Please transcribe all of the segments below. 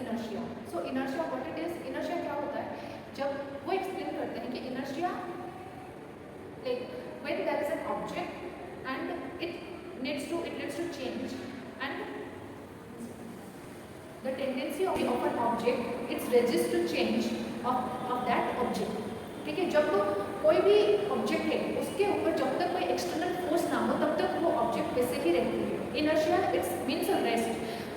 Inertia. So inertia what it is, inertia क्या होता है, जब वो एक्सप्लेन करते हैं कि inertia like when there is an object and it needs to change and the tendency of an object its resist to change of that object. ठीक है, जब कोई भी ऑब्जेक्ट है उसके ऊपर जब तक कोई एक्सटर्नल फोर्स ना हो तब तक वो ऑब्जेक्ट वैसे ही रहती है. Inertia it's means a rest,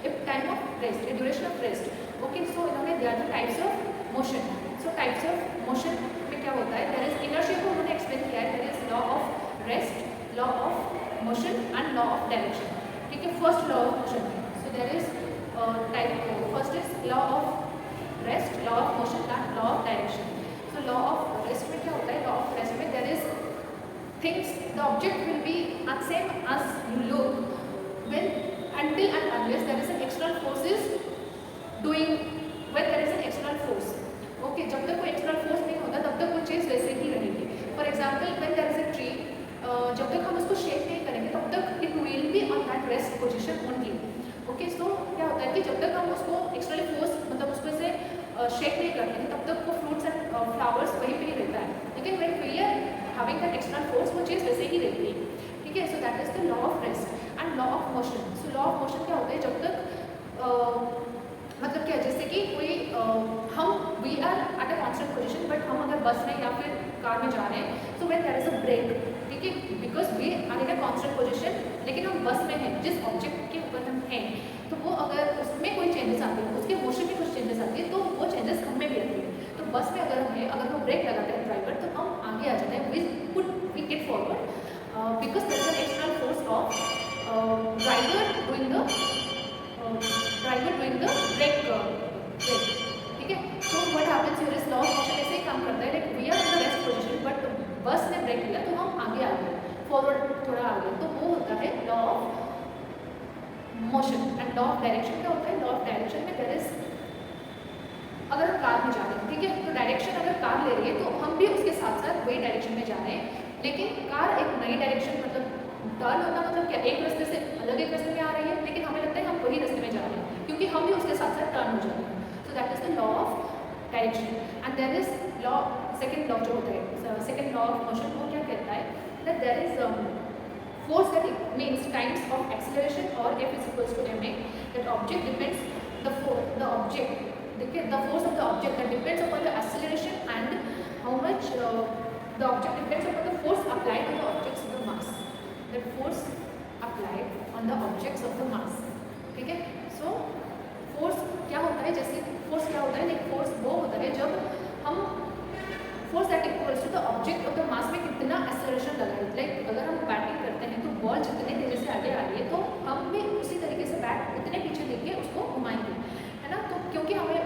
a time of rest, a duration of rest. Okay, so इन्होंने they are the types of motion. So types of motion में क्या होता है, देयर इज इनर्शिया को उन्होंने एक्सप्लेन किया है, there is law of rest, law of motion and law of direction. ठीक है, first law of motion. So there is type first is law of rest, law of motion and law of direction. So law of rest में क्या होता है, law of rest में there is things, the object will be same as you look when until and unless there is an external force is doing, when there is an external force. Okay, जब तक कोई external force नहीं होता तब तक वो चीज़ वैसे ही रहेगी. For example, when there is a tree, जब तक हम उसको शेक नहीं करेंगे तब तक it will be on that rest position only. Okay, so क्या होता है कि जब तक हम उसको एक्सटर्नल फोर्स मतलब उसको से शेक नहीं करते हैं तब तक वो फ्रूट्स एंड फ्लावर्स वहीं पे ही रहता है. लेकिन when we are having that external force वो चीज़ वैसे ही रहती है. ठीक है, so that is the law of rest and law of motion. So law of motion क्या होता है, जब तक मतलब क्या, जैसे कि कोई हम we are at a constant position but हम अगर बस में या फिर कार में जा रहे हैं, so when there is a brake, ठीक है, because we are in a constant position, लेकिन हम बस में हैं, जिस ऑब्जेक्ट के ऊपर हम हैं, तो वो अगर उसमें कोई चेंजेस आते हैं, उसके मोशन में कुछ चेंजेस आती है, तो वो चेंजेस हम में भी आती है. तो बस में अगर हमें अगर वो ब्रेक लगाते हैं ड्राइवर, तो हम आगे आ जाते हैं, we get forward because there is an external force of driver doing the brake. ठीक है, so what happens here is law of motion ऐसे ही काम करता है, like we are in the rest position but bus ने break लिया तो हम आगे आ गए, फॉरवर्ड थोड़ा आगे, तो वो होता है law of motion. And law of direction क्या होता है, लॉ ऑफ डायरेक्शन में देयर इज, अगर हम कार में जा रहे हैं, ठीक है, तो डायरेक्शन अगर कार ले रही है तो हम भी उसके साथ साथ वही डायरेक्शन में जा रहे हैं, लेकिन कार एक नई डायरेक्शन मतलब टर्न होता मतलब क्या, एक रास्ते से अलग एक रास्ते में आ रही है, लेकिन हमें लगता है हम वही रास्ते में जा रहे हैं क्योंकि हम भी उसके साथ साथ टर्न हो जाते हैं. So that is the law of direction. And there is law, second law जो होता है, सेकेंड लॉ ऑफ मोशन, वो क्या कहता है, that there is force that it means times of acceleration or F is equals to ma, that object depends the object, the force of the object that depends upon the acceleration and how much the object depends upon the force applied on the objects of the mass, that force applied on the objects of the mass. ठीक है, so force क्या होता है, जैसे force क्या होता है, like force वो होता है जब हम force that equals to the object of the mass में कितना एक्सेलरेशन लगा है. लाइक अगर हम बैटिंग करते हैं तो बॉल जितने तेजी से आगे आ रही है तो हम भी उसी तरीके से बैट उतने पीछे लेके उसको घुमाएंगे, है ना. तो क्योंकि हमें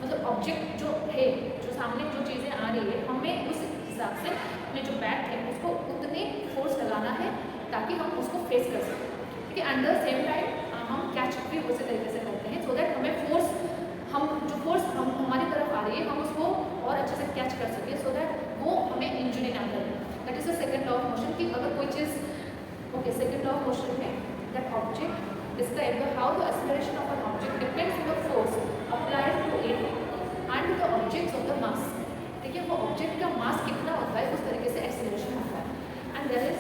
मतलब ऑब्जेक्ट जो है, जो सामने जो चीज़ें आ रही है, हमें उस हिसाब से अपने जो बैट है उसको उतने फोर्स लगाना है ताकि हम उसको फेस कर सकें. ठीक है, एट द सेम टाइम हम कैच भी उसी तरीके से करते हैं, सो दैट हमें फोर्स, हम जो फोर्स हम हमारी तरफ आ रही है हम उसको और अच्छे से कैच कर सकें, सो दैट वो हमें इंजरी ना करे. That is the second law of motion. कि अगर कोई चीज़, okay, second law of motion में that object describe the how the acceleration of an object depends on the force applied to it and the objects of the mass. ठीक है, वो object का मास कितना होता है उस तरीके से एक्सेलरेशन होता है. And there is